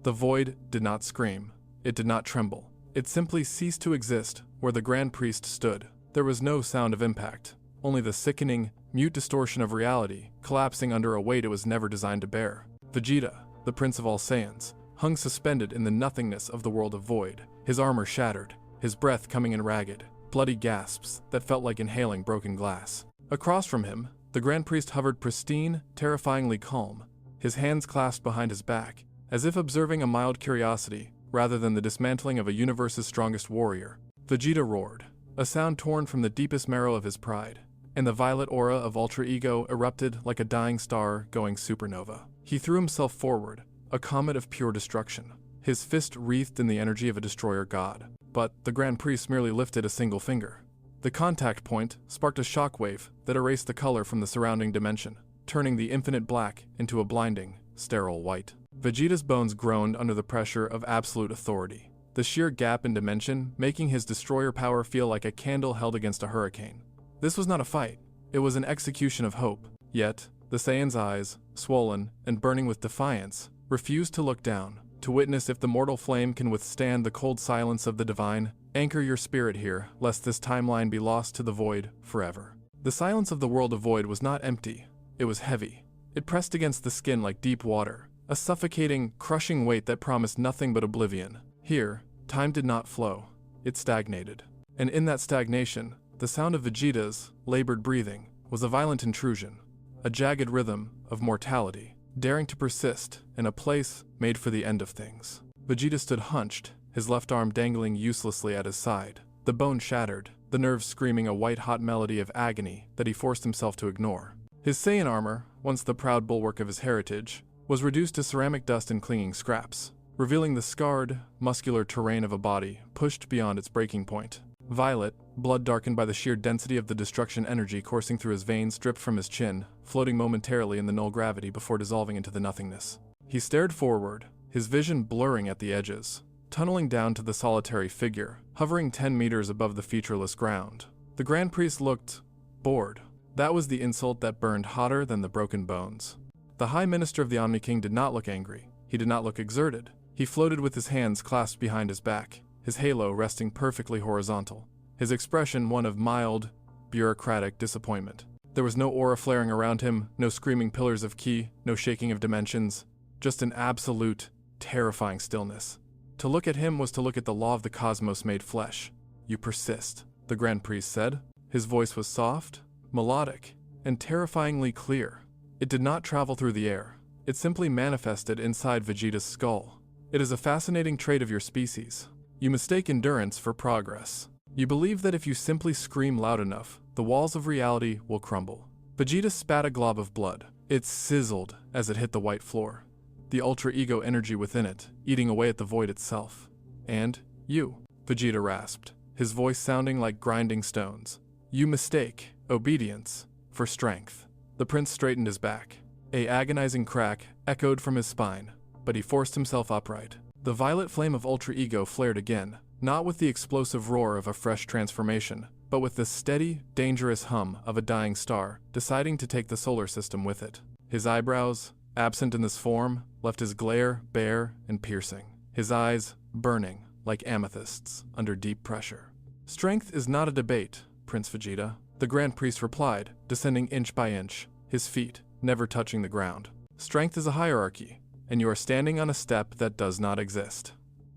The void did not scream. It did not tremble. It simply ceased to exist where the Grand Priest stood. There was no sound of impact, only the sickening, mute distortion of reality collapsing under a weight it was never designed to bear. Vegeta, the prince of all Saiyans, hung suspended in the nothingness of the world of void, his armor shattered, his breath coming in ragged, bloody gasps that felt like inhaling broken glass. Across from him, the Grand Priest hovered pristine, terrifyingly calm, his hands clasped behind his back, as if observing a mild curiosity rather than the dismantling of a universe's strongest warrior. Vegeta roared, a sound torn from the deepest marrow of his pride, and the violet aura of Ultra Ego erupted like a dying star going supernova. He threw himself forward, a comet of pure destruction, his fist wreathed in the energy of a destroyer god. But the Grand Priest merely lifted a single finger. The contact point sparked a shockwave that erased the color from the surrounding dimension, turning the infinite black into a blinding, sterile white. Vegeta's bones groaned under the pressure of absolute authority, the sheer gap in dimension making his destroyer power feel like a candle held against a hurricane. This was not a fight, it was an execution of hope. Yet, the Saiyan's eyes, swollen and burning with defiance, refused to look down, to witness if the mortal flame can withstand the cold silence of the divine. Anchor your spirit here, lest this timeline be lost to the void forever. The silence of the world of void was not empty, it was heavy. It pressed against the skin like deep water, a suffocating, crushing weight that promised nothing but oblivion. Here, time did not flow, it stagnated. And in that stagnation, the sound of Vegeta's labored breathing was a violent intrusion, a jagged rhythm of mortality, daring to persist in a place made for the end of things. Vegeta stood hunched, his left arm dangling uselessly at his side, the bone shattered, the nerves screaming a white-hot melody of agony that he forced himself to ignore. His Saiyan armor, once the proud bulwark of his heritage, was reduced to ceramic dust and clinging scraps, revealing the scarred, muscular terrain of a body pushed beyond its breaking point. Violet, blood darkened by the sheer density of the destruction energy coursing through his veins, dripped from his chin, floating momentarily in the null gravity before dissolving into the nothingness. He stared forward, his vision blurring at the edges, tunneling down to the solitary figure, hovering 10 meters above the featureless ground. The Grand Priest looked bored. That was the insult that burned hotter than the broken bones. The High Minister of the Omni-King did not look angry. He did not look exerted. He floated with his hands clasped behind his back, his halo resting perfectly horizontal, his expression one of mild, bureaucratic disappointment. There was no aura flaring around him, no screaming pillars of ki, no shaking of dimensions, just an absolute, terrifying stillness. To look at him was to look at the law of the cosmos made flesh. You persist, the Grand Priest said. His voice was soft, melodic, and terrifyingly clear. It did not travel through the air. It simply manifested inside Vegeta's skull. It is a fascinating trait of your species. You mistake endurance for progress. You believe that if you simply scream loud enough, the walls of reality will crumble. Vegeta spat a glob of blood. It sizzled as it hit the white floor, the Ultra Ego energy within it, eating away at the void itself. And you, Vegeta rasped, his voice sounding like grinding stones. You mistake obedience for strength. The prince straightened his back. A agonizing crack echoed from his spine, but he forced himself upright. The violet flame of Ultra Ego flared again, not with the explosive roar of a fresh transformation, but with the steady, dangerous hum of a dying star deciding to take the solar system with it. His eyebrows, absent in this form, left his glare bare and piercing, his eyes burning like amethysts under deep pressure. Strength is not a debate, Prince Vegeta, the Grand Priest replied, descending inch by inch, his feet never touching the ground. Strength is a hierarchy, and you are standing on a step that does not exist.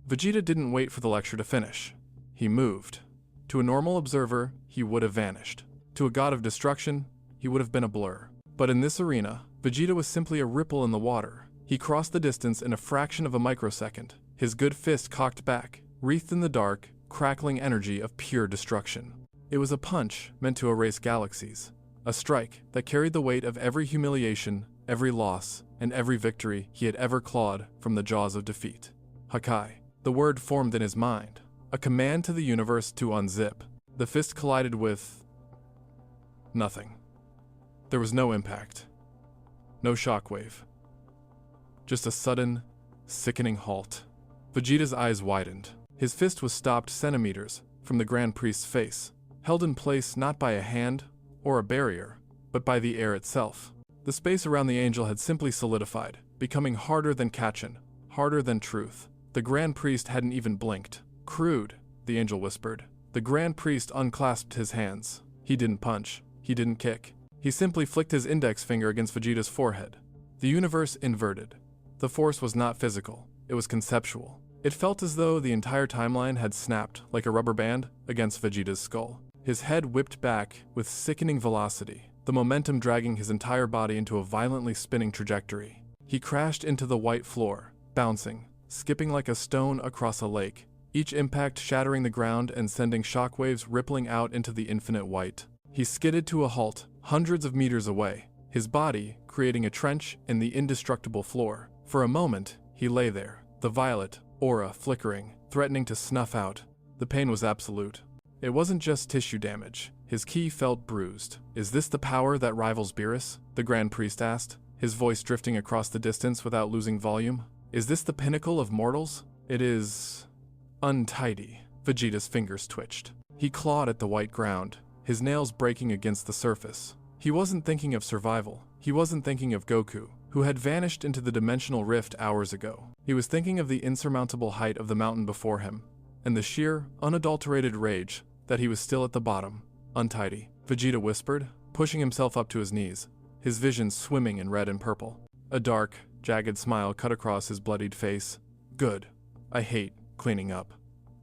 Vegeta didn't wait for the lecture to finish. He moved. To a normal observer, he would have vanished. To a god of destruction, he would have been a blur. But in this arena, Vegeta was simply a ripple in the water. He crossed the distance in a fraction of a microsecond, his good fist cocked back, wreathed in the dark, crackling energy of pure destruction. It was a punch meant to erase galaxies, a strike that carried the weight of every humiliation, every loss, and every victory he had ever clawed from the jaws of defeat. Hakai. The word formed in his mind, a command to the universe to unzip. The fist collided with nothing. There was no impact, no shockwave, just a sudden, sickening halt. Vegeta's eyes widened. His fist was stopped centimeters from the Grand Priest's face, held in place not by a hand or a barrier, but by the air itself. The space around the angel had simply solidified, becoming harder than Kachin, harder than truth. The Grand Priest hadn't even blinked. Crude, the angel whispered. The Grand Priest unclasped his hands. He didn't punch. He didn't kick. He simply flicked his index finger against Vegeta's forehead. The universe inverted. The force was not physical. It was conceptual. It felt as though the entire timeline had snapped like a rubber band against Vegeta's skull. His head whipped back with sickening velocity, the momentum dragging his entire body into a violently spinning trajectory. He crashed into the white floor, bouncing, skipping like a stone across a lake, each impact shattering the ground and sending shockwaves rippling out into the infinite white. He skidded to a halt, hundreds of meters away, his body creating a trench in the indestructible floor. For a moment, he lay there, the violet aura flickering, threatening to snuff out. The pain was absolute. It wasn't just tissue damage. His ki felt bruised. "Is this the power that rivals Beerus?" the Grand Priest asked, his voice drifting across the distance without losing volume. "Is this the pinnacle of mortals?" "It is untidy." Vegeta's fingers twitched. He clawed at the white ground, his nails breaking against the surface. He wasn't thinking of survival. He wasn't thinking of Goku, who had vanished into the dimensional rift hours ago. He was thinking of the insurmountable height of the mountain before him, and the sheer, unadulterated rage that he was still at the bottom. "Untidy," Vegeta whispered, pushing himself up to his knees, his vision swimming in red and purple. A dark, jagged smile cut across his bloodied face. "Good. I hate cleaning up."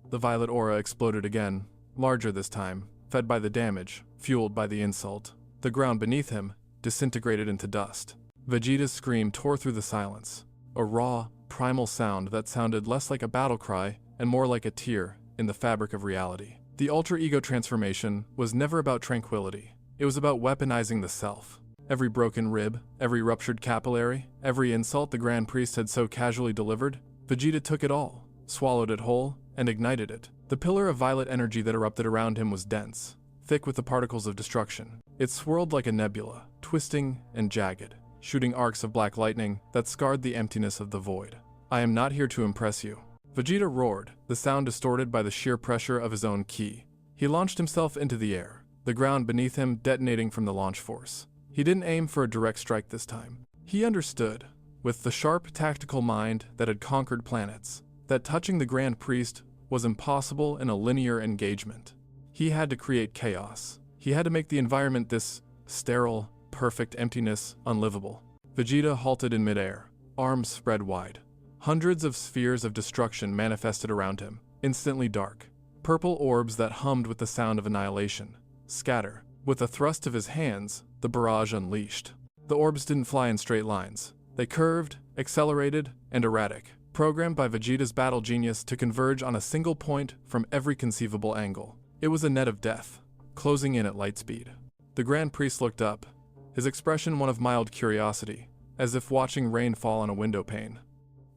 The violet aura exploded again, larger this time, fed by the damage, fueled by the insult. The ground beneath him disintegrated into dust. Vegeta's scream tore through the silence, a raw, primal sound that sounded less like a battle cry and more like a tear in the fabric of reality. The alter ego transformation was never about tranquility. It was about weaponizing the self. Every broken rib, every ruptured capillary, every insult the Grand Priest had so casually delivered, Vegeta took it all, swallowed it whole, and ignited it. The pillar of violet energy that erupted around him was dense, thick with the particles of destruction. It swirled like a nebula, twisting and jagged, shooting arcs of black lightning that scarred the emptiness of the void. "I am not here to impress you." Vegeta roared, the sound distorted by the sheer pressure of his own ki. He launched himself into the air, the ground beneath him detonating from the launch force. He didn't aim for a direct strike this time. He understood, with the sharp tactical mind that had conquered planets, that touching the Grand Priest was impossible in a linear engagement. He had to create chaos. He had to make the environment this sterile, perfect emptiness unlivable. Vegeta halted in midair, arms spread wide. Hundreds of spheres of destruction manifested around him, instantly dark. Purple orbs that hummed with the sound of annihilation. Scatter. With a thrust of his hands, the barrage unleashed. The orbs didn't fly in straight lines. They curved, accelerated, and erratic, programmed by Vegeta's battle genius to converge on a single point from every conceivable angle. It was a net of death, closing in at light speed. The Grand Priest looked up, his expression one of mild curiosity, as if watching rain fall on a window pane.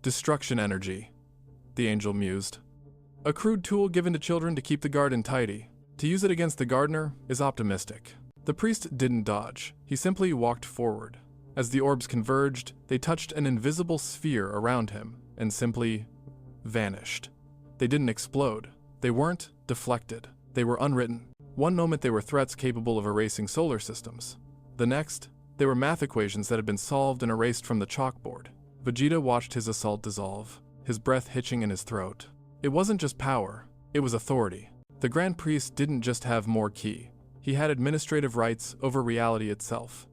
"Destruction energy," the angel mused. "A crude tool given to children to keep the garden tidy. To use it against the gardener is optimistic." The priest didn't dodge. He simply walked forward. As the orbs converged, they touched an invisible sphere around him and simply vanished. They didn't explode. They weren't deflected. They were unwritten. One moment they were threats capable of erasing solar systems. The next, they were math equations that had been solved and erased from the chalkboard. Vegeta watched his assault dissolve, his breath hitching in his throat. It wasn't just power, it was authority. The Grand Priest didn't just have more ki. He had administrative rights over reality itself.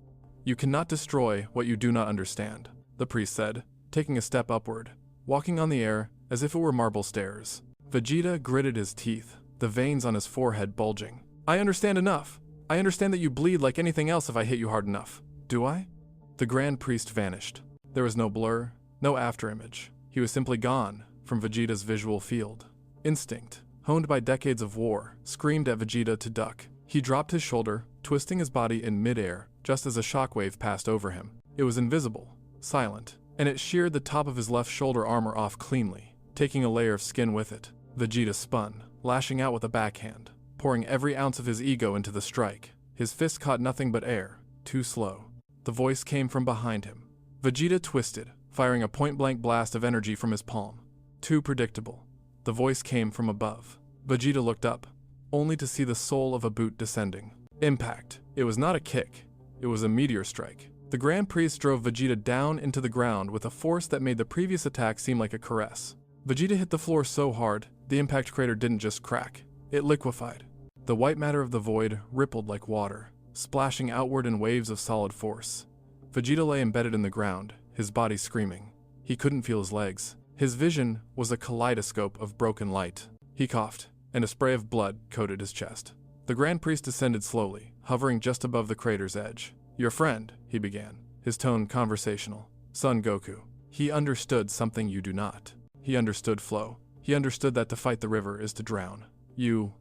"You cannot destroy what you do not understand," the priest said, taking a step upward, walking on the air as if it were marble stairs. Vegeta gritted his teeth, the veins on his forehead bulging. "I understand enough. I understand that you bleed like anything else if I hit you hard enough. Do I?" The Grand Priest vanished. There was no blur, no afterimage. He was simply gone from Vegeta's visual field. Instinct, honed by decades of war, screamed at Vegeta to duck. He dropped his shoulder, twisting his body in midair just as a shockwave passed over him. It was invisible, silent, and it sheared the top of his left shoulder armor off cleanly, taking a layer of skin with it. Vegeta spun, lashing out with a backhand, pouring every ounce of his ego into the strike. His fist caught nothing but air, too slow. The voice came from behind him. Vegeta twisted, firing a point-blank blast of energy from his palm. Too predictable. The voice came from above. Vegeta looked up, only to see the sole of a boot descending. Impact. It was not a kick. It was a meteor strike. The Grand Priest drove Vegeta down into the ground with a force that made the previous attack seem like a caress. Vegeta hit the floor so hard, the impact crater didn't just crack, it liquefied. The white matter of the void rippled like water, splashing outward in waves of solid force. Vegeta lay embedded in the ground, his body screaming. He couldn't feel his legs. His vision was a kaleidoscope of broken light. He coughed, and a spray of blood coated his chest. The Grand Priest descended slowly, hovering just above the crater's edge. "Your friend," he began, his tone conversational. "Son Goku." He understood something you do not. He understood flow. He understood that to fight the river is to drown. You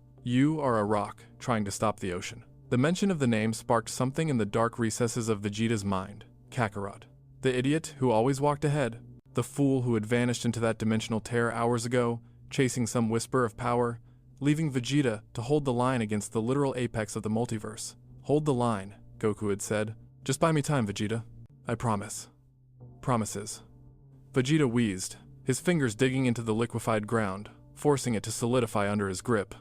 are a rock trying to stop the ocean. The mention of the name sparked something in the dark recesses of Vegeta's mind. Kakarot. The idiot who always walked ahead. The fool who had vanished into that dimensional tear hours ago, chasing some whisper of power, leaving Vegeta to hold the line against the literal apex of the multiverse. "Hold the line," Goku had said. "Just buy me time, Vegeta. I promise." Promises. Vegeta wheezed, his fingers digging into the liquefied ground, forcing it to solidify under his grip.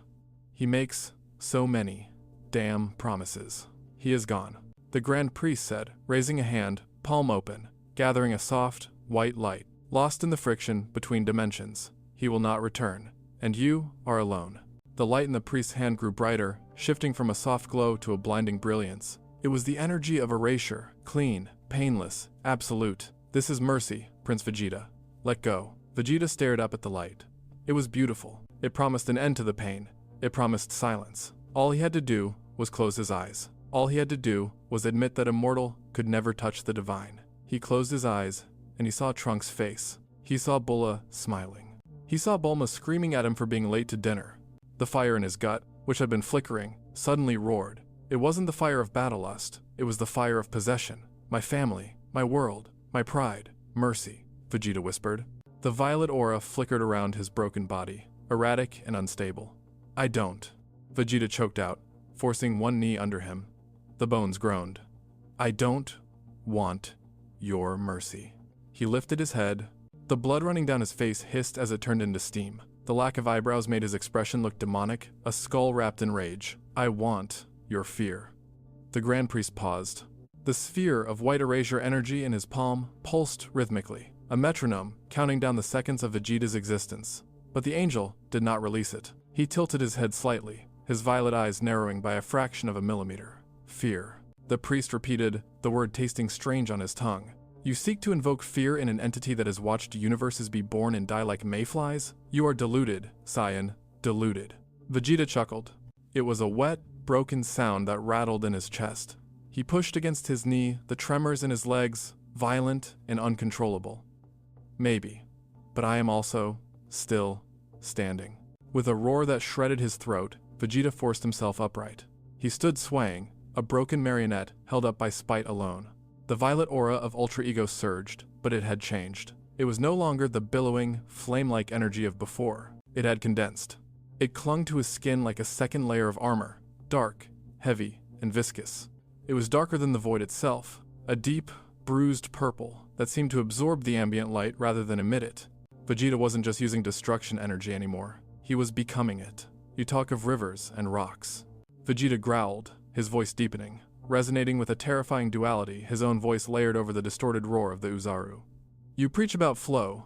He makes so many damn promises. He is gone, the Grand Priest said, raising a hand, palm open, gathering a soft, white light. Lost in the friction between dimensions, he will not return, and you are alone. The light in the priest's hand grew brighter, shifting from a soft glow to a blinding brilliance. It was the energy of erasure, clean, painless, absolute. "This is mercy, Prince Vegeta. Let go." Vegeta stared up at the light. It was beautiful. It promised an end to the pain. It promised silence. All he had to do was close his eyes. All he had to do was admit that a mortal could never touch the divine. He closed his eyes, and he saw Trunks' face. He saw Bulla smiling. He saw Bulma screaming at him for being late to dinner. The fire in his gut, which had been flickering, suddenly roared. It wasn't the fire of battle lust, it was the fire of possession. "My family, my world, my pride, mercy," Vegeta whispered. The violet aura flickered around his broken body, erratic and unstable. "I don't," Vegeta choked out, forcing one knee under him. The bones groaned. "I don't want your mercy." He lifted his head. The blood running down his face hissed as it turned into steam. The lack of eyebrows made his expression look demonic, a skull wrapped in rage. "I want your fear." The Grand Priest paused. The sphere of white erasure energy in his palm pulsed rhythmically, a metronome counting down the seconds of Vegeta's existence. But the angel did not release it. He tilted his head slightly, his violet eyes narrowing by a fraction of a millimeter. "Fear." The priest repeated, the word tasting strange on his tongue. "You seek to invoke fear in an entity that has watched universes be born and die like mayflies? You are deluded, Saiyan, deluded." Vegeta chuckled. It was a wet, broken sound that rattled in his chest. He pushed against his knee, the tremors in his legs, violent and uncontrollable. "Maybe, but I am also still standing." With a roar that shredded his throat, Vegeta forced himself upright. He stood swaying, a broken marionette held up by spite alone. The violet aura of Ultra Ego surged, but it had changed. It was no longer the billowing, flame-like energy of before. It had condensed. It clung to his skin like a second layer of armor, dark, heavy, and viscous. It was darker than the void itself, a deep, bruised purple that seemed to absorb the ambient light rather than emit it. Vegeta wasn't just using destruction energy anymore. He was becoming it. You talk of rivers and rocks. Vegeta growled, his voice deepening, resonating with a terrifying duality, his own voice layered over the distorted roar of the Uzaru. "You preach about flow,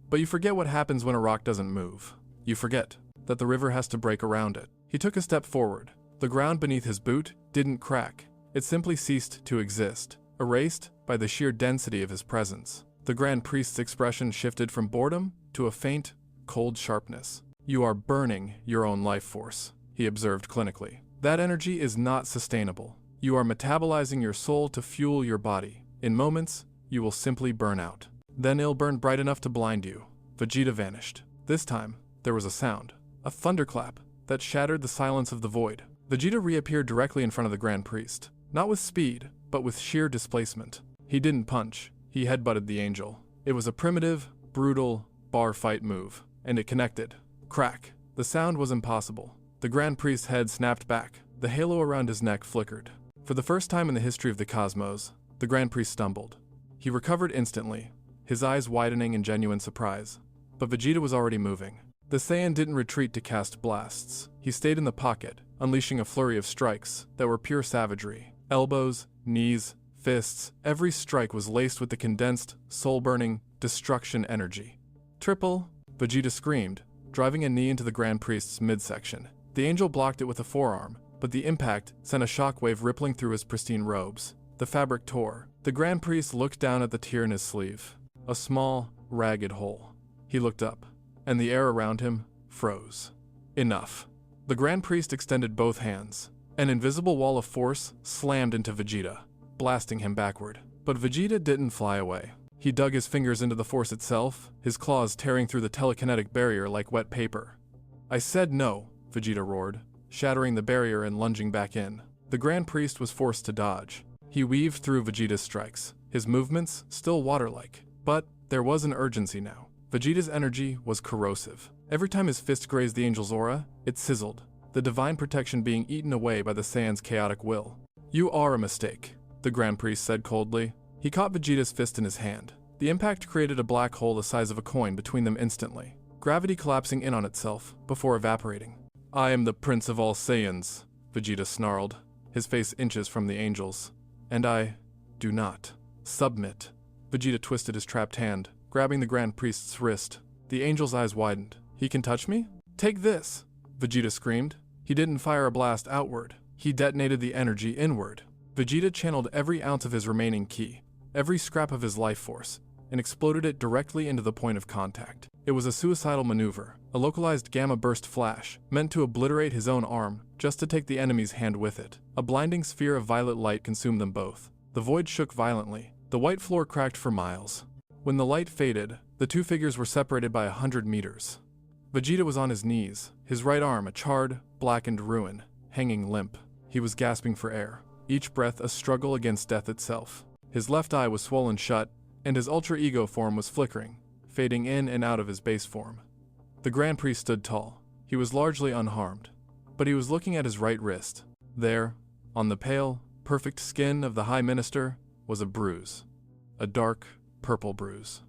but you forget what happens when a rock doesn't move. You forget that the river has to break around it." He took a step forward. The ground beneath his boot didn't crack. It simply ceased to exist, erased by the sheer density of his presence. The Grand Priest's expression shifted from boredom to a faint, cold sharpness. "You are burning your own life force," he observed clinically. "That energy is not sustainable. You are metabolizing your soul to fuel your body. In moments, you will simply burn out. Then it'll burn bright enough to blind you." Vegeta vanished. This time, there was a sound, a thunderclap, that shattered the silence of the void. Vegeta reappeared directly in front of the Grand Priest, not with speed, but with sheer displacement. He didn't punch, he headbutted the angel. It was a primitive, brutal, bar fight move, and it connected. Crack. The sound was impossible. The Grand Priest's head snapped back. The halo around his neck flickered. For the first time in the history of the cosmos, the Grand Priest stumbled. He recovered instantly, his eyes widening in genuine surprise. But Vegeta was already moving. The Saiyan didn't retreat to cast blasts. He stayed in the pocket, unleashing a flurry of strikes that were pure savagery. Elbows, knees, fists, every strike was laced with the condensed, soul-burning, destruction energy. Triple, Vegeta screamed, driving a knee into the Grand Priest's midsection. The angel blocked it with a forearm, but the impact sent a shockwave rippling through his pristine robes. The fabric tore. The Grand Priest looked down at the tear in his sleeve. A small, ragged hole. He looked up, and the air around him froze. Enough. The Grand Priest extended both hands. An invisible wall of force slammed into Vegeta, blasting him backward. But Vegeta didn't fly away. He dug his fingers into the force itself, his claws tearing through the telekinetic barrier like wet paper. "I said no," Vegeta roared, shattering the barrier and lunging back in. The Grand Priest was forced to dodge. He weaved through Vegeta's strikes, his movements still water-like. But there was an urgency now. Vegeta's energy was corrosive. Every time his fist grazed the angel's aura, it sizzled, the divine protection being eaten away by the Saiyan's chaotic will. "You are a mistake," the Grand Priest said coldly. He caught Vegeta's fist in his hand. The impact created a black hole the size of a coin between them instantly, gravity collapsing in on itself before evaporating. "I am the Prince of all Saiyans," Vegeta snarled, his face inches from the angel's. "And I do not submit." Vegeta twisted his trapped hand, grabbing the Grand Priest's wrist. The angel's eyes widened. "He can touch me? Take this!" Vegeta screamed. He didn't fire a blast outward. He detonated the energy inward. Vegeta channeled every ounce of his remaining ki, every scrap of his life force, and exploded it directly into the point of contact. It was a suicidal maneuver, a localized gamma burst flash, meant to obliterate his own arm, just to take the enemy's hand with it. A blinding sphere of violet light consumed them both. The void shook violently. The white floor cracked for miles. When the light faded, the two figures were separated by 100 meters. Vegeta was on his knees, his right arm a charred, blackened ruin, hanging limp. He was gasping for air, each breath a struggle against death itself. His left eye was swollen shut, and his ultra ego form was flickering, fading in and out of his base form. The Grand Priest stood tall. He was largely unharmed, but he was looking at his right wrist. There, on the pale, perfect skin of the High Minister, was a bruise. A dark, purple bruise.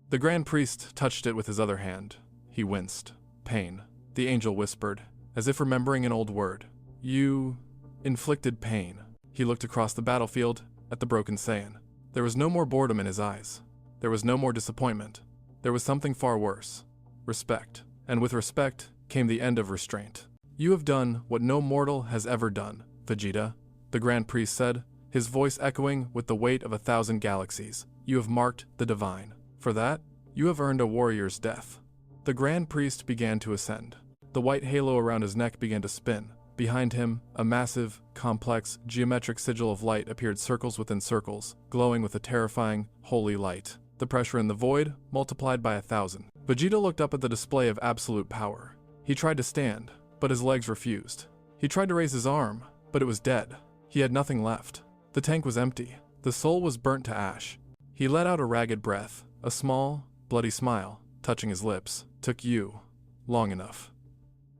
The Grand Priest touched it with his other hand. He winced. "Pain," the angel whispered, as if remembering an old word. "You inflicted pain." He looked across the battlefield at the broken Saiyan. There was no more boredom in his eyes. There was no more disappointment. There was something far worse. Respect. And with respect came the end of restraint. "You have done what no mortal has ever done, Vegeta," the Grand Priest said, his voice echoing with the weight of 1,000 galaxies. "You have marked the divine. For that, you have earned a warrior's death." The Grand Priest began to ascend. The white halo around his neck began to spin. Behind him, a massive, complex, geometric sigil of light appeared circles within circles, glowing with a terrifying, holy light. The pressure in the void multiplied by 1,000. Vegeta looked up at the display of absolute power. He tried to stand, but his legs refused. He tried to raise his arm, but it was dead. He had nothing left. The tank was empty. The soul was burnt to ash. He let out a ragged breath, a small, bloody smile, touching his lips. "Took you long enough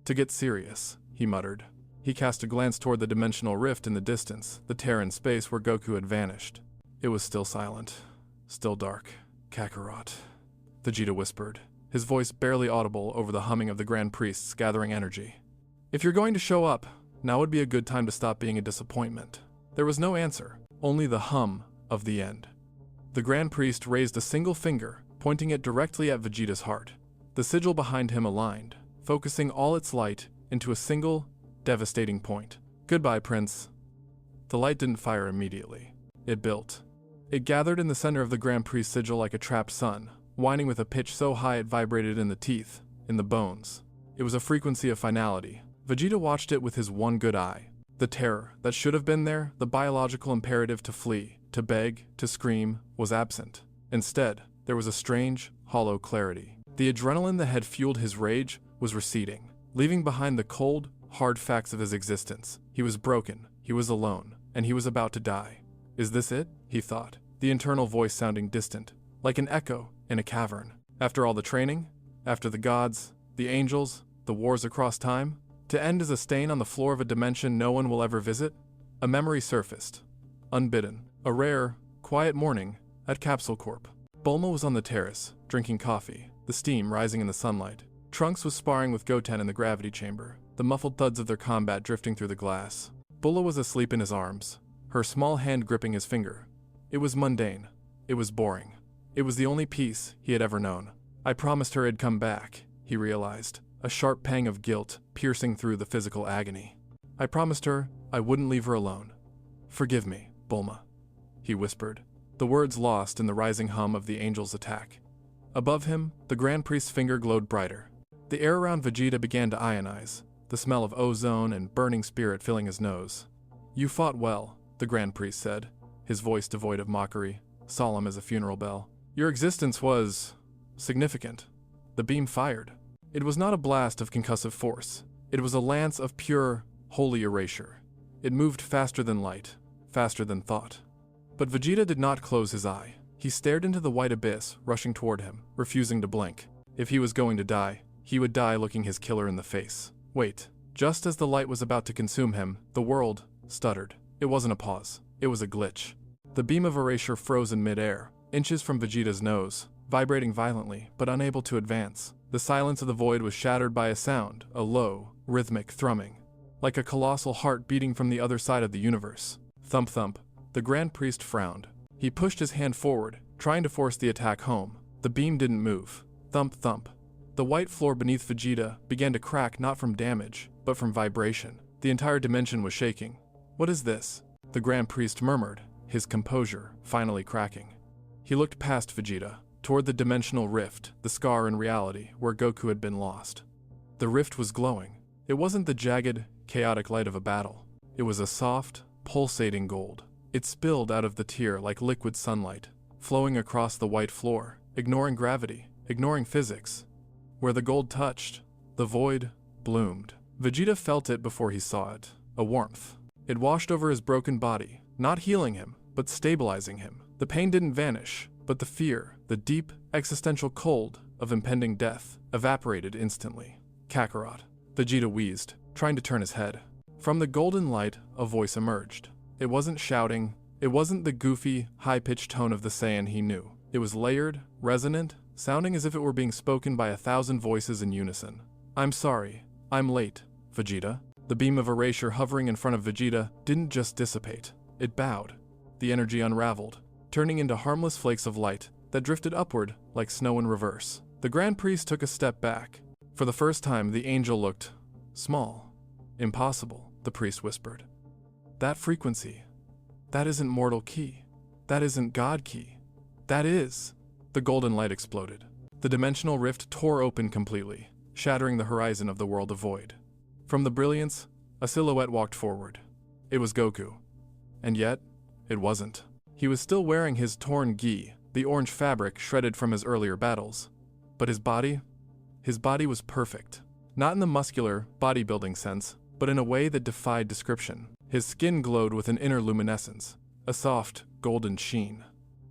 to get serious," he muttered. He cast a glance toward the dimensional rift in the distance, the tear in space where Goku had vanished. It was still silent, still dark. "Kakarot," Vegeta whispered, his voice barely audible over the humming of the Grand Priest's gathering energy. "If you're going to show up, now would be a good time to stop being a disappointment." There was no answer, only the hum of the end. The Grand Priest raised a single finger, pointing it directly at Vegeta's heart. The sigil behind him aligned, focusing all its light into a single, devastating point. "Goodbye, Prince." The light didn't fire immediately. It built. It gathered in the center of the Grand Priest's sigil like a trapped sun, whining with a pitch so high it vibrated in the teeth, in the bones. It was a frequency of finality. Vegeta watched it with his one good eye. The terror that should have been there, the biological imperative to flee, to beg, to scream, was absent. Instead, there was a strange, hollow clarity. The adrenaline that had fueled his rage was receding, leaving behind the cold, hard facts of his existence. He was broken, he was alone, and he was about to die. "Is this it?" he thought, the internal voice sounding distant, like an echo in a cavern. After all the training, after the gods, the angels, the wars across time, to end as a stain on the floor of a dimension no one will ever visit? A memory surfaced, unbidden. A rare, quiet morning at Capsule Corp. Bulma was on the terrace, drinking coffee, the steam rising in the sunlight. Trunks was sparring with Goten in the gravity chamber, the muffled thuds of their combat drifting through the glass. Bulla was asleep in his arms, her small hand gripping his finger, It was mundane. It was boring. It was the only peace he had ever known. I promised her I'd come back, he realized, a sharp pang of guilt piercing through the physical agony. I promised her I wouldn't leave her alone. Forgive me, Bulma, he whispered, the words lost in the rising hum of the angel's attack. Above him, the Grand Priest's finger glowed brighter. The air around Vegeta began to ionize, the smell of ozone and burning spirit filling his nose. You fought well, the Grand Priest said, his voice devoid of mockery, solemn as a funeral bell. Your existence was significant. The beam fired. It was not a blast of concussive force. It was a lance of pure, holy erasure. It moved faster than light, faster than thought. But Vegeta did not close his eye. He stared into the white abyss rushing toward him, refusing to blink. If he was going to die, he would die looking his killer in the face. Wait. Just as the light was about to consume him, the world stuttered. It wasn't a pause. It was a glitch. The beam of erasure froze in midair, inches from Vegeta's nose, vibrating violently, but unable to advance. The silence of the void was shattered by a sound, a low, rhythmic thrumming, like a colossal heart beating from the other side of the universe. Thump thump. The Grand Priest frowned. He pushed his hand forward, trying to force the attack home. The beam didn't move. Thump thump. The white floor beneath Vegeta began to crack not from damage, but from vibration. The entire dimension was shaking. What is this? The Grand Priest murmured, his composure finally cracking. He looked past Vegeta, toward the dimensional rift, the scar in reality, where Goku had been lost. The rift was glowing. It wasn't the jagged, chaotic light of a battle. It was a soft, pulsating gold. It spilled out of the tear like liquid sunlight, flowing across the white floor, ignoring gravity, ignoring physics. Where the gold touched, the void bloomed. Vegeta felt it before he saw it, a warmth. It washed over his broken body, not healing him, but stabilizing him. The pain didn't vanish, but the fear, the deep, existential cold of impending death, evaporated instantly. Kakarot. Vegeta wheezed, trying to turn his head. From the golden light, a voice emerged. It wasn't shouting. It wasn't the goofy, high-pitched tone of the Saiyan he knew. It was layered, resonant, sounding as if it were being spoken by 1,000 voices in unison. I'm sorry. I'm late, Vegeta. The beam of erasure hovering in front of Vegeta didn't just dissipate. It bowed. The energy unraveled, turning into harmless flakes of light that drifted upward like snow in reverse. The Grand Priest took a step back. For the first time, the angel looked small. Impossible, the priest whispered. That frequency. That isn't mortal ki. That isn't God ki. That is. The golden light exploded. The dimensional rift tore open completely, shattering the horizon of the world of void. From the brilliance, a silhouette walked forward. It was Goku. And yet, it wasn't. He was still wearing his torn gi, the orange fabric shredded from his earlier battles. But his body was perfect. Not in the muscular, bodybuilding sense, but in a way that defied description. His skin glowed with an inner luminescence, a soft, golden sheen.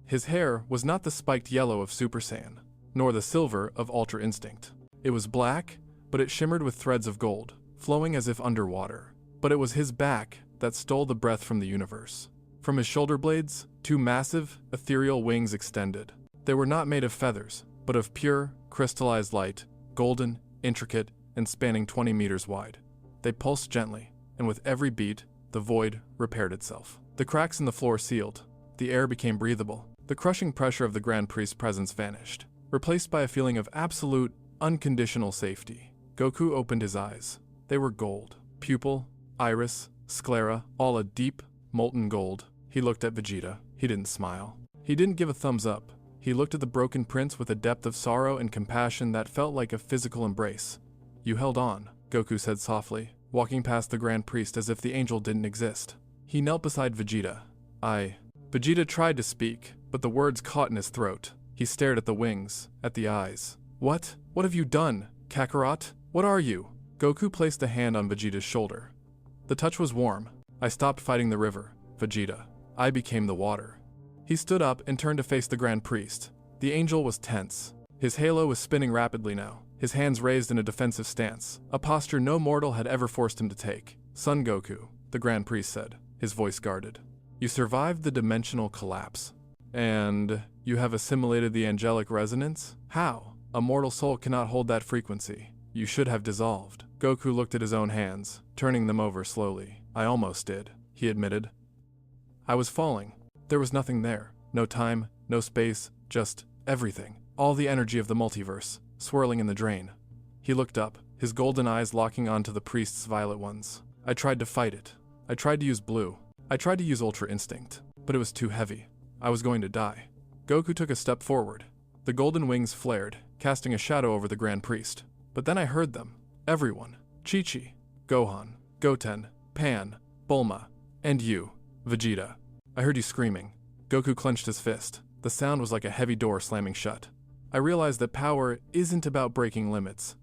His hair was not the spiked yellow of Super Saiyan, nor the silver of Ultra Instinct. It was black, but it shimmered with threads of gold, flowing as if underwater. But it was his back that stole the breath from the universe. From his shoulder blades, two massive, ethereal wings extended. They were not made of feathers, but of pure, crystallized light, golden, intricate, and spanning 20 meters wide. They pulsed gently, and with every beat, the void repaired itself. The cracks in the floor sealed. The air became breathable. The crushing pressure of the Grand Priest's presence vanished, replaced by a feeling of absolute, unconditional safety. Goku opened his eyes. They were gold. Pupil, iris, sclera, all a deep, molten gold. He looked at Vegeta. He didn't smile. He didn't give a thumbs up. He looked at the broken prince with a depth of sorrow and compassion that felt like a physical embrace. You held on, Goku said softly, walking past the Grand Priest as if the angel didn't exist. He knelt beside Vegeta. Vegeta tried to speak, but the words caught in his throat. He stared at the wings, at the eyes. What? What have you done, Kakarot? What are you? Goku placed a hand on Vegeta's shoulder. The touch was warm. I stopped fighting the river, Vegeta. I became the water. He stood up and turned to face the Grand Priest. The angel was tense. His halo was spinning rapidly now, his hands raised in a defensive stance, a posture no mortal had ever forced him to take. Son Goku, the Grand Priest said, his voice guarded. You survived the dimensional collapse. And you have assimilated the angelic resonance? How? A mortal soul cannot hold that frequency. You should have dissolved. Goku looked at his own hands, turning them over slowly. I almost did, he admitted. I was falling. There was nothing there. No time, no space, just everything. All the energy of the multiverse, swirling in the drain. He looked up, his golden eyes locking onto the priest's violet ones. I tried to fight it. I tried to use blue. I tried to use Ultra Instinct, but it was too heavy. I was going to die. Goku took a step forward. The golden wings flared, casting a shadow over the Grand Priest. But then I heard them. Everyone. Chi-Chi, Gohan, Goten, Pan, Bulma, and you, Vegeta. I heard you screaming. Goku clenched his fist. The sound was like a heavy door slamming shut. I realized that power isn't about breaking limits.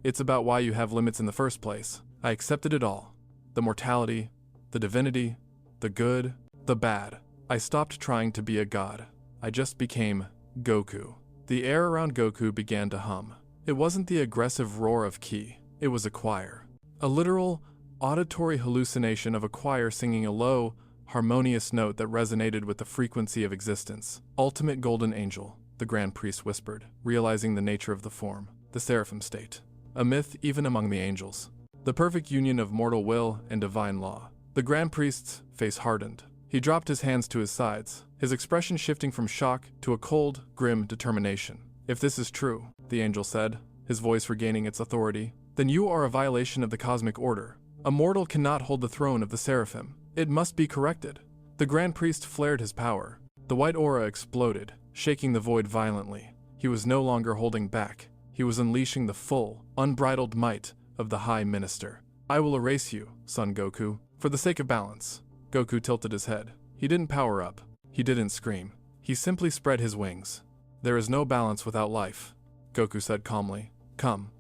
It's about why you have limits in the first place. I accepted it all. The mortality, the divinity, the good, the bad. I stopped trying to be a god. I just became Goku. The air around Goku began to hum. It wasn't the aggressive roar of ki. It was a choir. A literal, auditory hallucination of a choir singing a low, harmonious note that resonated with the frequency of existence. Ultimate golden angel, the Grand Priest whispered, realizing the nature of the form. The Seraphim state. A myth even among the angels. The perfect union of mortal will and divine law. The Grand Priest's face hardened. He dropped his hands to his sides, his expression shifting from shock to a cold, grim determination. If this is true, the angel said, his voice regaining its authority, then you are a violation of the cosmic order. A mortal cannot hold the throne of the Seraphim. It must be corrected. The Grand Priest flared his power. The white aura exploded, shaking the void violently. He was no longer holding back. He was unleashing the full, unbridled might of the High Minister. I will erase you, Son Goku, for the sake of balance. Goku tilted his head. He didn't power up. He didn't scream. He simply spread his wings. There is no balance without life, Goku said calmly. Come.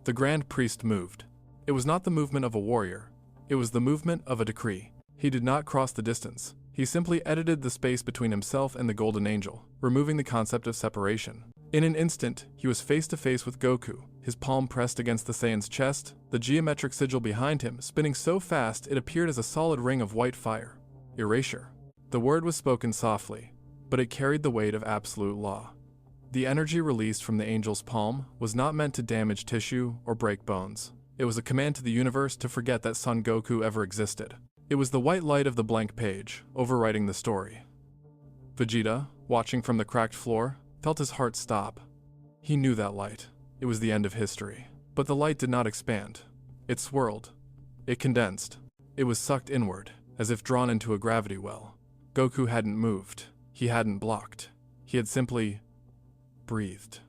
The Grand Priest moved. It was not the movement of a warrior. It was the movement of a decree. He did not cross the distance. He simply edited the space between himself and the Golden Angel, removing the concept of separation. In an instant, he was face to face with Goku, his palm pressed against the Saiyan's chest, the geometric sigil behind him spinning so fast it appeared as a solid ring of white fire. Erasure. The word was spoken softly, but it carried the weight of absolute law. The energy released from the angel's palm was not meant to damage tissue or break bones. It was a command to the universe to forget that Son Goku ever existed. It was the white light of the blank page, overwriting the story. Vegeta, watching from the cracked floor, felt his heart stop. He knew that light. It was the end of history. But the light did not expand. It swirled. It condensed. It was sucked inward, as if drawn into a gravity well. Goku hadn't moved. He hadn't blocked. He had simply breathed.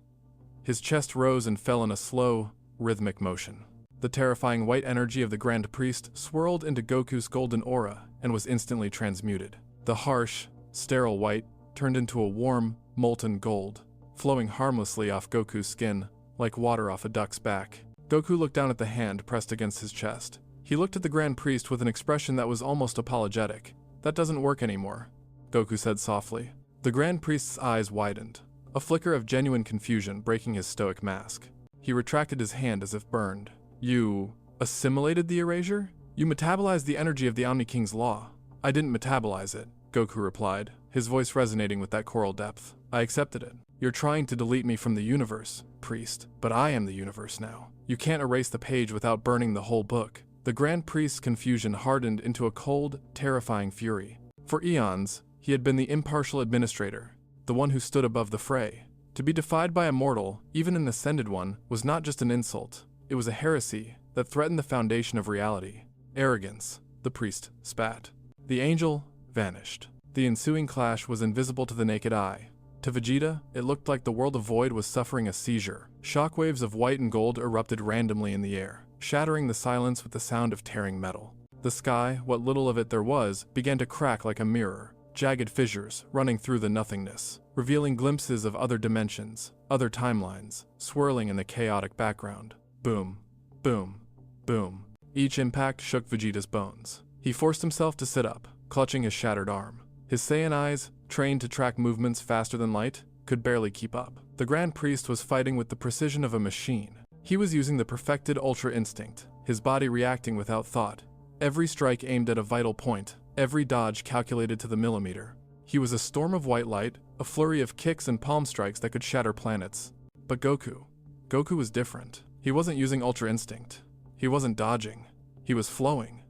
His chest rose and fell in a slow, rhythmic motion. The terrifying white energy of the Grand Priest swirled into Goku's golden aura and was instantly transmuted. The harsh, sterile white turned into a warm, molten gold, flowing harmlessly off Goku's skin like water off a duck's back. Goku looked down at the hand pressed against his chest. He looked at the Grand Priest with an expression that was almost apologetic. That doesn't work anymore, Goku said softly. The Grand Priest's eyes widened, a flicker of genuine confusion breaking his stoic mask. He retracted his hand as if burned. You assimilated the erasure? You metabolized the energy of the Omni-Kings law. I didn't metabolize it, Goku replied, his voice resonating with that choral depth. I accepted it. You're trying to delete me from the universe, priest, but I am the universe now. You can't erase the page without burning the whole book. The Grand Priest's confusion hardened into a cold, terrifying fury. For eons, he had been the impartial administrator, the one who stood above the fray. To be defied by a mortal, even an ascended one, was not just an insult. It was a heresy that threatened the foundation of reality. Arrogance, the priest spat. The angel vanished. The ensuing clash was invisible to the naked eye. To Vegeta, it looked like the world of Void was suffering a seizure. Shockwaves of white and gold erupted randomly in the air, shattering the silence with the sound of tearing metal. The sky, what little of it there was, began to crack like a mirror, jagged fissures running through the nothingness, revealing glimpses of other dimensions, other timelines, swirling in the chaotic background. Boom, boom, boom. Each impact shook Vegeta's bones. He forced himself to sit up, clutching his shattered arm. His Saiyan eyes, trained to track movements faster than light, could barely keep up. The Grand Priest was fighting with the precision of a machine. He was using the perfected Ultra Instinct, his body reacting without thought. Every strike aimed at a vital point, every dodge calculated to the millimeter. He was a storm of white light, a flurry of kicks and palm strikes that could shatter planets. But Goku was different. He wasn't using Ultra Instinct. He wasn't dodging. He was flowing.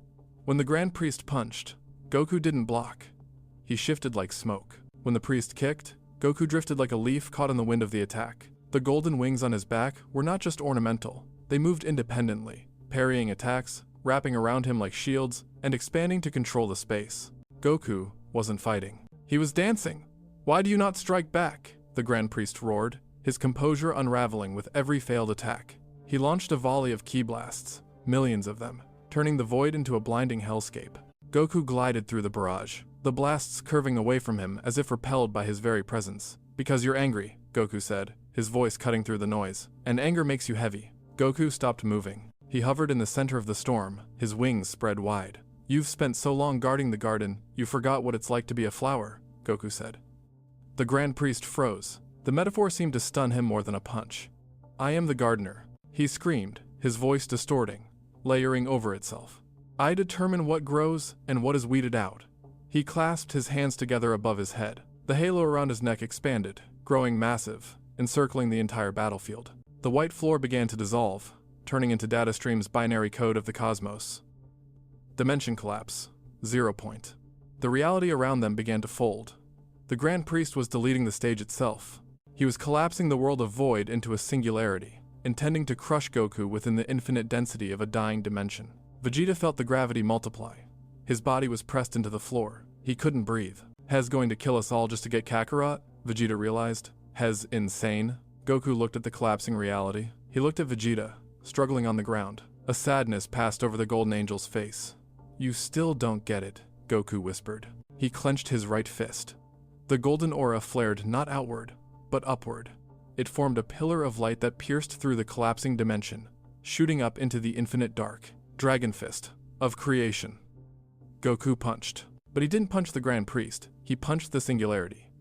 When the Grand Priest punched, Goku didn't block. he shifted like smoke. When the priest kicked, Goku drifted like a leaf caught in the wind of the attack. The golden wings on his back were not just ornamental, they moved independently, parrying attacks, wrapping around him like shields, and expanding to control the space. Goku wasn't fighting. He was dancing. "Why do you not strike back?" the Grand Priest roared, his composure unraveling with every failed attack. He launched a volley of ki blasts, millions of them, turning the void into a blinding hellscape. Goku glided through the barrage, the blasts curving away from him as if repelled by his very presence. "Because you're angry," Goku said, his voice cutting through the noise. "And anger makes you heavy." Goku stopped moving. He hovered in the center of the storm, his wings spread wide. "You've spent so long guarding the garden, you forgot what it's like to be a flower," Goku said. The Grand Priest froze. The metaphor seemed to stun him more than a punch. "I am the gardener," he screamed, his voice distorting, layering over itself. "I determine what grows and what is weeded out." He clasped his hands together above his head. The halo around his neck expanded, growing massive, encircling the entire battlefield. The white floor began to dissolve, turning into data stream's binary code of the cosmos. Dimension collapse. 0 point. The reality around them began to fold. The Grand Priest was deleting the stage itself. He was collapsing the world of void into a singularity, intending to crush Goku within the infinite density of a dying dimension. Vegeta felt the gravity multiply. His body was pressed into the floor. He couldn't breathe. Hez going to kill us all just to get Kakarot? Vegeta realized. Hez insane? Goku looked at the collapsing reality. He looked at Vegeta, struggling on the ground. A sadness passed over the Golden Angel's face. "You still don't get it," Goku whispered. He clenched his right fist. The golden aura flared not outward, but upward. It formed a pillar of light that pierced through the collapsing dimension, shooting up into the infinite dark. Dragon Fist of creation. Goku punched. But he didn't punch the Grand Priest, he punched the singularity.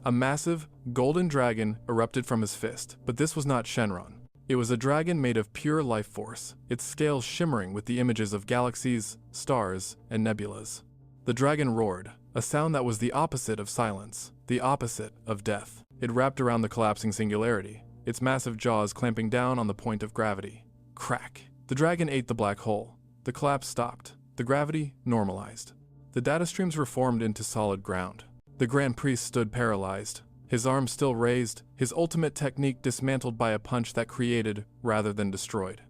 A massive, golden dragon erupted from his fist, but this was not Shenron. It was a dragon made of pure life force, its scales shimmering with the images of galaxies, stars, and nebulas. The dragon roared, a sound that was the opposite of silence, the opposite of death. It wrapped around the collapsing singularity, its massive jaws clamping down on the point of gravity. Crack! The dragon ate the black hole. The collapse stopped. The gravity normalized. The data streams were formed into solid ground. The Grand Priest stood paralyzed, his arms still raised, his ultimate technique dismantled by a punch that created rather than destroyed.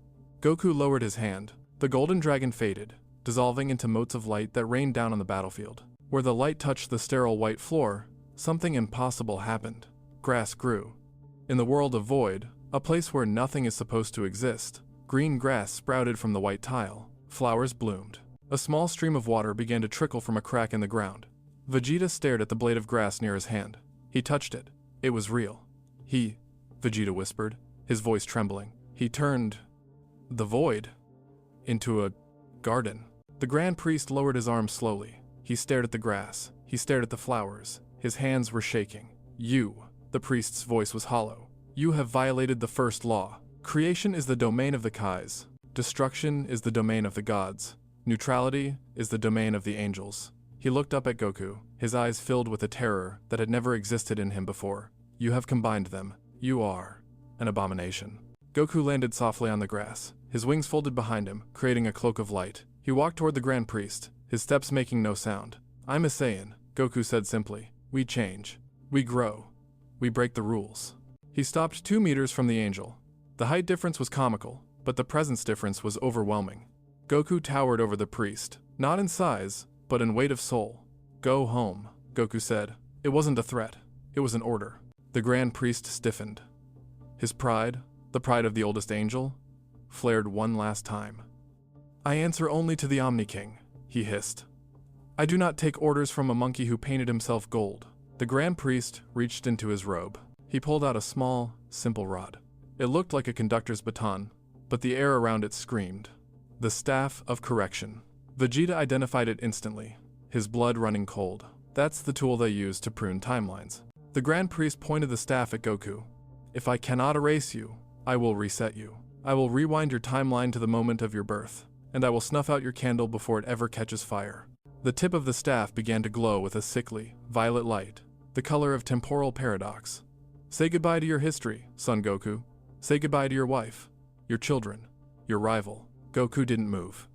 Goku lowered his hand. The golden dragon faded, dissolving into motes of light that rained down on the battlefield. Where the light touched the sterile white floor, something impossible happened. Grass grew. In the world of void, a place where nothing is supposed to exist, green grass sprouted from the white tile. Flowers bloomed. A small stream of water began to trickle from a crack in the ground. Vegeta stared at the blade of grass near his hand. He touched it. It was real. Vegeta whispered, his voice trembling. He turned the void into a garden. The Grand Priest lowered his arms slowly. He stared at the grass. He stared at the flowers. His hands were shaking. "You," the priest's voice was hollow. "You have violated the first law. Creation is the domain of the Kais. Destruction is the domain of the gods. Neutrality is the domain of the angels." He looked up at Goku, his eyes filled with a terror that had never existed in him before. "You have combined them. You are an abomination." Goku landed softly on the grass, his wings folded behind him, creating a cloak of light. He walked toward the Grand Priest, his steps making no sound. "I'm a Saiyan," Goku said simply. "We change. We grow. We break the rules." He stopped 2 meters from the angel. The height difference was comical, but the presence difference was overwhelming. Goku towered over the priest, not in size, but in weight of soul. "Go home," Goku said. It wasn't a threat. It was an order. The Grand Priest stiffened. His pride, the pride of the oldest angel, flared one last time. "I answer only to the Omni-King," he hissed. "I do not take orders from a monkey who painted himself gold." The Grand Priest reached into his robe. He pulled out a small, simple rod. It looked like a conductor's baton, but the air around it screamed. The Staff of Correction. Vegeta identified it instantly, his blood running cold. That's the tool they use to prune timelines. The Grand Priest pointed the staff at Goku. "If I cannot erase you, I will reset you. I will rewind your timeline to the moment of your birth, and I will snuff out your candle before it ever catches fire." The tip of the staff began to glow with a sickly, violet light, the color of temporal paradox. "Say goodbye to your history, Son Goku. Say goodbye to your wife, your children, your rival." Goku didn't move,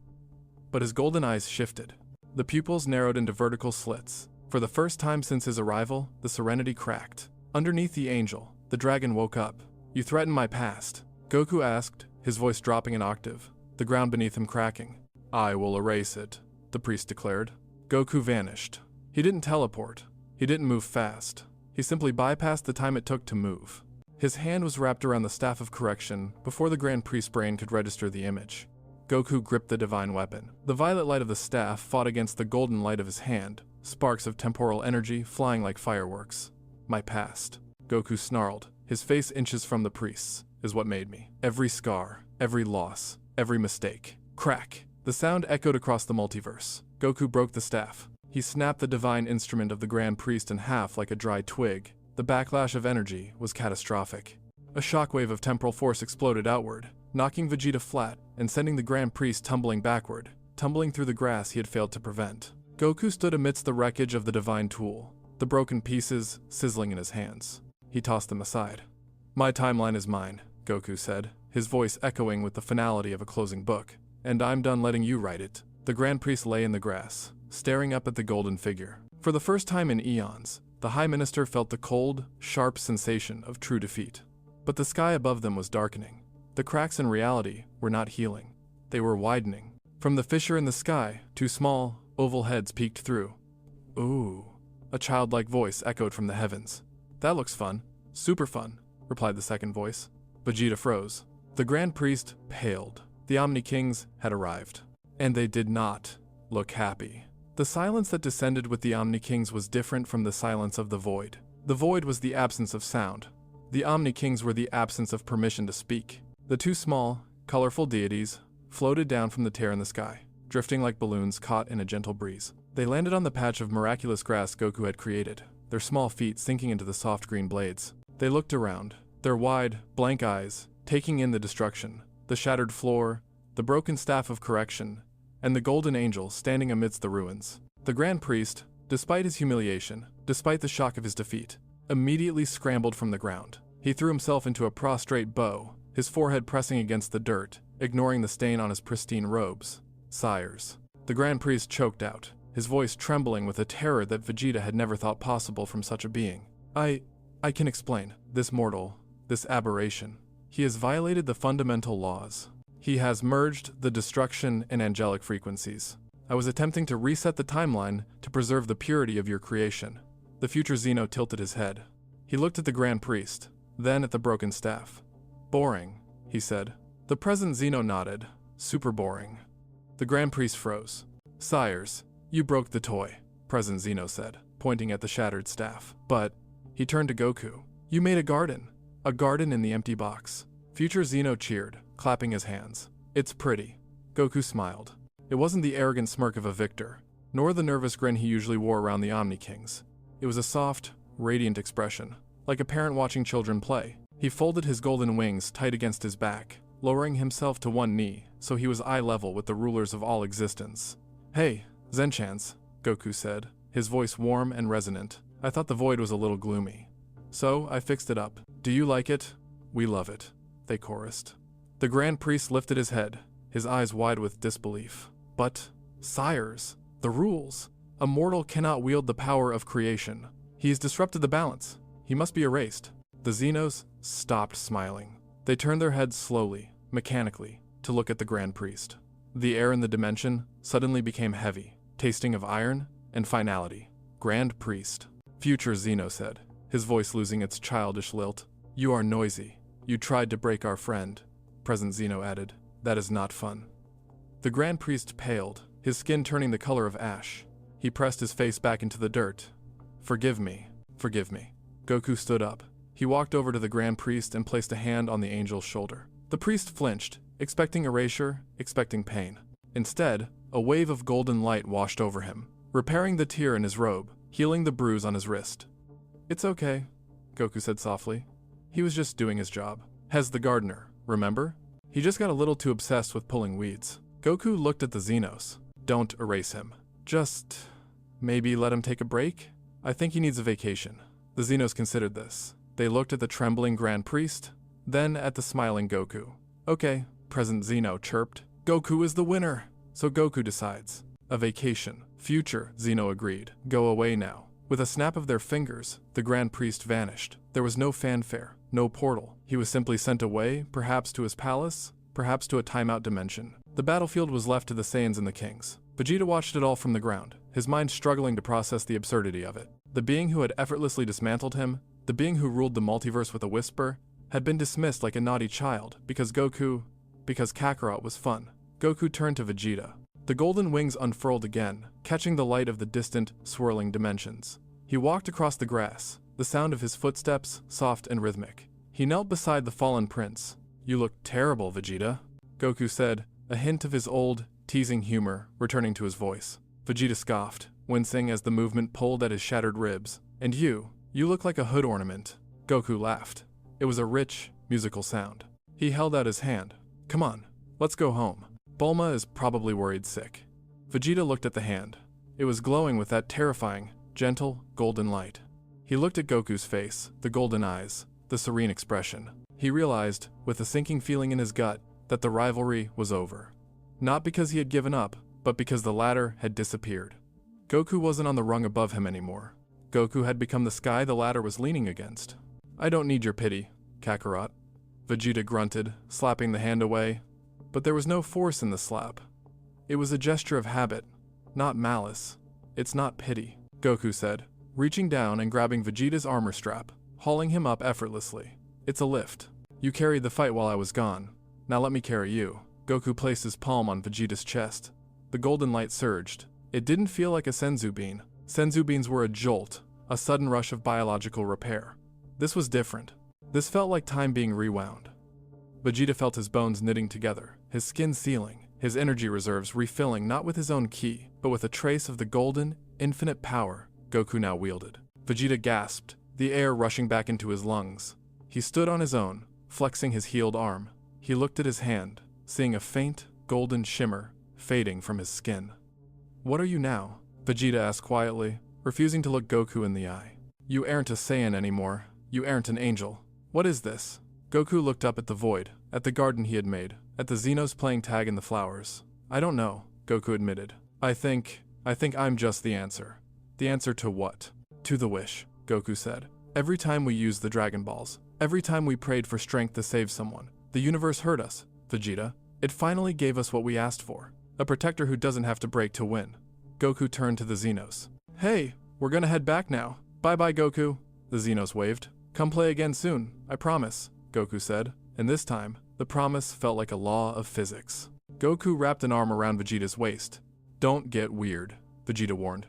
but his golden eyes shifted. The pupils narrowed into vertical slits. For the first time since his arrival, the serenity cracked. Underneath the angel, the dragon woke up. "You threaten my past?" Goku asked, his voice dropping an octave, the ground beneath him cracking. "I will erase it," the priest declared. Goku vanished. He didn't teleport. He didn't move fast. He simply bypassed the time it took to move. His hand was wrapped around the staff of correction before the Grand Priest's brain could register the image. Goku gripped the divine weapon. The violet light of the staff fought against the golden light of his hand, sparks of temporal energy flying like fireworks. "My past," Goku snarled, his face inches from the priest's, "is what made me. Every scar, every loss, every mistake." Crack! The sound echoed across the multiverse. Goku broke the staff. He snapped the divine instrument of the Grand Priest in half like a dry twig. The backlash of energy was catastrophic. A shockwave of temporal force exploded outward, knocking Vegeta flat and sending the Grand Priest tumbling backward, tumbling through the grass he had failed to prevent. Goku stood amidst the wreckage of the divine tool, the broken pieces sizzling in his hands. He tossed them aside. "My timeline is mine," Goku said, his voice echoing with the finality of a closing book. "And I'm done letting you write it." The Grand Priest lay in the grass, staring up at the golden figure. For the first time in eons, the High Minister felt the cold, sharp sensation of true defeat. But the sky above them was darkening. The cracks in reality were not healing. They were widening. From the fissure in the sky, two small, oval heads peeked through. "Ooh," a childlike voice echoed from the heavens. "That looks fun. Super fun," replied the second voice. Vegeta froze. The Grand Priest paled. The Omni-Kings had arrived. And they did not look happy. The silence that descended with the Omni-Kings was different from the silence of the Void. The Void was the absence of sound. The Omni-Kings were the absence of permission to speak. The two small, colorful deities floated down from the tear in the sky, drifting like balloons caught in a gentle breeze. They landed on the patch of miraculous grass Goku had created, their small feet sinking into the soft green blades. They looked around, their wide, blank eyes taking in the destruction, the shattered floor, the broken staff of correction, and the golden angel standing amidst the ruins. The Grand Priest, despite his humiliation, despite the shock of his defeat, immediately scrambled from the ground. He threw himself into a prostrate bow, his forehead pressing against the dirt, ignoring the stain on his pristine robes. "Sires." The Grand Priest choked out, his voice trembling with a terror that Vegeta had never thought possible from such a being. I can explain. This mortal, this aberration. He has violated the fundamental laws. He has merged the destruction and angelic frequencies. I was attempting to reset the timeline to preserve the purity of your creation." The future Zeno tilted his head. He looked at the Grand Priest, then at the broken staff. "Boring," he said. The present Zeno nodded. "Super boring." The Grand Priest froze. "Sires, you broke the toy," present Zeno said, pointing at the shattered staff. "But," he turned to Goku, "you made a garden in the empty box." Future Zeno cheered, clapping his hands. "It's pretty." Goku smiled. It wasn't the arrogant smirk of a victor, nor the nervous grin he usually wore around the Omni-Kings. It was a soft, radiant expression, like a parent watching children play. He folded his golden wings tight against his back, lowering himself to one knee so he was eye level with the rulers of all existence. "Hey, Zenchans," Goku said, his voice warm and resonant. "I thought the Void was a little gloomy. So I fixed it up. Do you like it?" "We love it," they chorused. The Grand Priest lifted his head, his eyes wide with disbelief. "But, sires, the rules. A mortal cannot wield the power of creation. He has disrupted the balance. He must be erased." The Zenos stopped smiling. They turned their heads slowly, mechanically, to look at the Grand Priest. The air in the dimension suddenly became heavy, tasting of iron and finality. "Grand Priest," future Zeno said, his voice losing its childish lilt. "You are noisy. You tried to break our friend." Present Zeno added, "That is not fun." The Grand Priest paled, his skin turning the color of ash. He pressed his face back into the dirt. Forgive me. Goku stood up. He walked over to the Grand Priest and placed a hand on the angel's shoulder. The priest flinched, expecting erasure, expecting pain. Instead, a wave of golden light washed over him, repairing the tear in his robe, healing the bruise on his wrist. "It's okay," Goku said softly. "He was just doing his job. Hez the gardener, remember? He just got a little too obsessed with pulling weeds." Goku looked at the Zenos. "Don't erase him. Just maybe let him take a break? I think he needs a vacation." The Zenos considered this. They looked at the trembling Grand Priest, then at the smiling Goku. "Okay," present Zeno chirped. "Goku is the winner." So Goku decides. A vacation. Future, Zeno agreed. Go away now. With a snap of their fingers, the Grand Priest vanished. There was no fanfare, no portal. He was simply sent away, perhaps to his palace, perhaps to a timeout dimension. The battlefield was left to the Saiyans and the Kings. Vegeta watched it all from the ground, his mind struggling to process the absurdity of it. The being who had effortlessly dismantled him, the being who ruled the multiverse with a whisper, had been dismissed like a naughty child because Kakarot was fun. Goku turned to Vegeta. The golden wings unfurled again, catching the light of the distant, swirling dimensions. He walked across the grass, the sound of his footsteps soft and rhythmic. He knelt beside the fallen prince. "You look terrible, Vegeta," Goku said, a hint of his old, teasing humor returning to his voice. Vegeta scoffed, wincing as the movement pulled at his shattered ribs. "And you look like a hood ornament." Goku laughed. It was a rich, musical sound. He held out his hand. "Come on, let's go home. Bulma is probably worried sick." Vegeta looked at the hand. It was glowing with that terrifying, gentle, golden light. He looked at Goku's face, the golden eyes, the serene expression. He realized, with a sinking feeling in his gut, that the rivalry was over. Not because he had given up, but because the ladder had disappeared. Goku wasn't on the rung above him anymore. Goku had become the sky the ladder was leaning against. "I don't need your pity, Kakarot," Vegeta grunted, slapping the hand away. But there was no force in the slap. It was a gesture of habit, not malice. "It's not pity," Goku said, reaching down and grabbing Vegeta's armor strap, hauling him up effortlessly. "It's a lift. You carried the fight while I was gone. Now let me carry you." Goku placed his palm on Vegeta's chest. The golden light surged. It didn't feel like a senzu bean. Senzu beans were a jolt, a sudden rush of biological repair. This was different. This felt like time being rewound. Vegeta felt his bones knitting together, his skin sealing, his energy reserves refilling not with his own ki, but with a trace of the golden, infinite power Goku now wielded. Vegeta gasped, the air rushing back into his lungs. He stood on his own, flexing his healed arm. He looked at his hand, seeing a faint, golden shimmer fading from his skin. "What are you now?" Vegeta asked quietly, refusing to look Goku in the eye. "You aren't a Saiyan anymore. You aren't an angel. What is this?" Goku looked up at the void, at the garden he had made, at the Zenos playing tag in the flowers. "I don't know," Goku admitted. I think I'm just the answer." "The answer to what?" "To the wish," Goku said. "Every time we used the Dragon Balls, every time we prayed for strength to save someone, the universe heard us, Vegeta. It finally gave us what we asked for. A protector who doesn't have to break to win." Goku turned to the Zenos. "Hey, we're gonna head back now. Bye-bye, Goku." The Zenos waved. "Come play again soon, I promise," Goku said, and this time, the promise felt like a law of physics. Goku wrapped an arm around Vegeta's waist. "Don't get weird," Vegeta warned.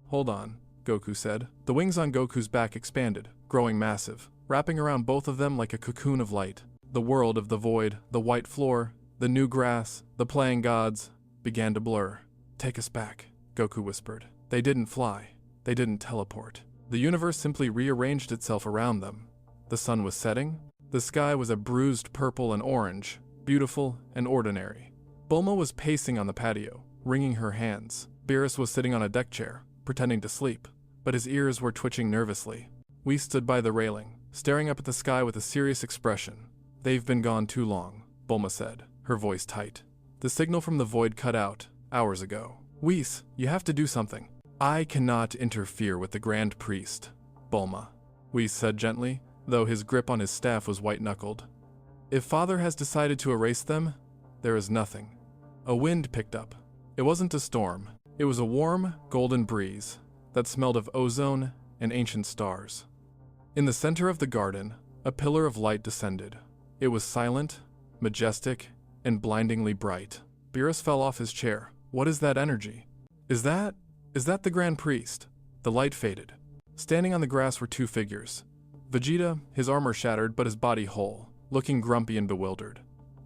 "Hold on," Goku said. The wings on Goku's back expanded, growing massive, wrapping around both of them like a cocoon of light. The world of the void, the white floor, the new grass, the playing gods, began to blur. "Take us back," Goku whispered. They didn't fly. They didn't teleport. The universe simply rearranged itself around them. The sun was setting. The sky was a bruised purple and orange, beautiful and ordinary. Bulma was pacing on the patio, wringing her hands. Beerus was sitting on a deck chair, pretending to sleep, but his ears were twitching nervously. We stood by the railing, staring up at the sky with a serious expression. "They've been gone too long," Bulma said, her voice tight. "The signal from the void cut out, hours ago. Whis, you have to do something." "I cannot interfere with the Grand Priest, Bulma," Whis said gently, though his grip on his staff was white-knuckled. "If Father has decided to erase them, there is nothing." A wind picked up. It wasn't a storm. It was a warm, golden breeze that smelled of ozone and ancient stars. In the center of the garden, a pillar of light descended. It was silent, majestic, and blindingly bright. Beerus fell off his chair. "What is that energy? Is that the Grand Priest?" The light faded. Standing on the grass were two figures. Vegeta, his armor shattered but his body whole, looking grumpy and bewildered.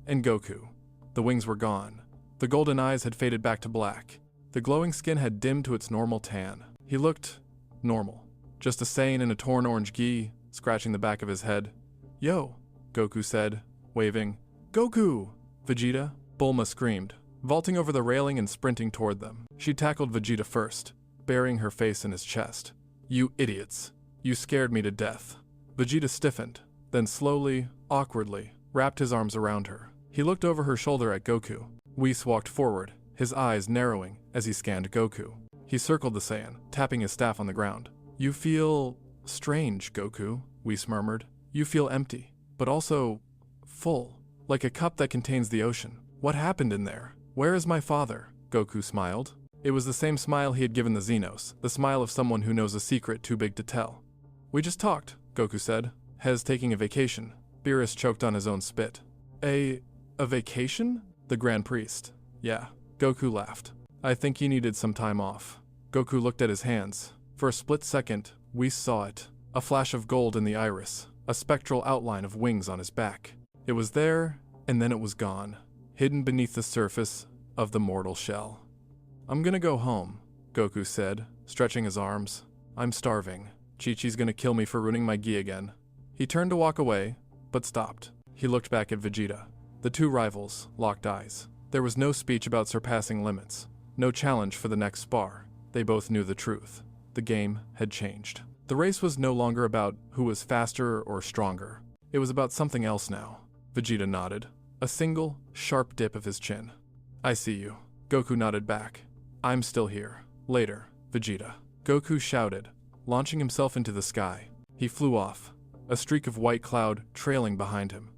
And Goku. The wings were gone. The golden eyes had faded back to black. The glowing skin had dimmed to its normal tan. He looked normal. Just a Saiyan in a torn orange gi, scratching the back of his head. "Yo," Goku said, waving. "Goku!" "Vegeta!" Bulma screamed, vaulting over the railing and sprinting toward them. She tackled Vegeta first, burying her face in his chest. "You idiots. You scared me to death." Vegeta stiffened, then slowly, awkwardly, wrapped his arms around her. He looked over her shoulder at Goku. Whis walked forward, his eyes narrowing as he scanned Goku. He circled the Saiyan, tapping his staff on the ground. You feel strange, Goku, Whis murmured. You feel empty, but also full, like a cup that contains the ocean. What happened in there? Where is my father? Goku smiled. It was the same smile he had given the Xenos, the smile of someone who knows a secret too big to tell. We just talked, Goku said. Hez taking a vacation. Beerus choked on his own spit. A vacation? The Grand Priest. Yeah. Goku laughed. I think he needed some time off. Goku looked at his hands. For a split second, Whis saw it. A flash of gold in the iris. A spectral outline of wings on his back. It was there, and then it was gone. Hidden beneath the surface of the mortal shell. I'm gonna go home, Goku said, stretching his arms. I'm starving. Chi-Chi's gonna kill me for ruining my gi again. He turned to walk away, but stopped. He looked back at Vegeta. The two rivals locked eyes. There was no speech about surpassing limits. No challenge for the next spar. They both knew the truth. The game had changed. The race was no longer about who was faster or stronger. It was about something else now. Vegeta nodded. A single, sharp dip of his chin. I see you. Goku nodded back. I'm still here. Later, Vegeta. Goku shouted, launching himself into the sky. He flew off, a streak of white cloud trailing behind him.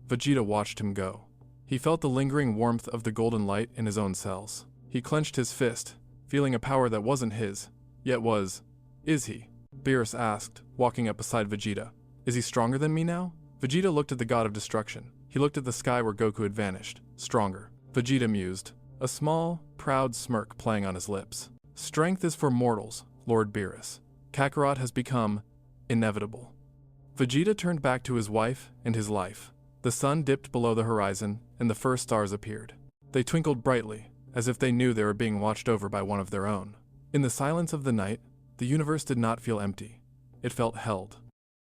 Vegeta watched him go. He felt the lingering warmth of the golden light in his own cells. He clenched his fist, feeling a power that wasn't his, yet was. Is he? Beerus asked, walking up beside Vegeta. Is he stronger than me now? Vegeta looked at the god of destruction. He looked at the sky where Goku had vanished. Stronger. Vegeta mused, a small, proud smirk playing on his lips. Strength is for mortals, Lord Beerus. Kakarot has become inevitable. Vegeta turned back to his wife and his life. The sun dipped below the horizon, and the first stars appeared. They twinkled brightly, as if they knew they were being watched over by one of their own. In the silence of the night, the universe did not feel empty. It felt held.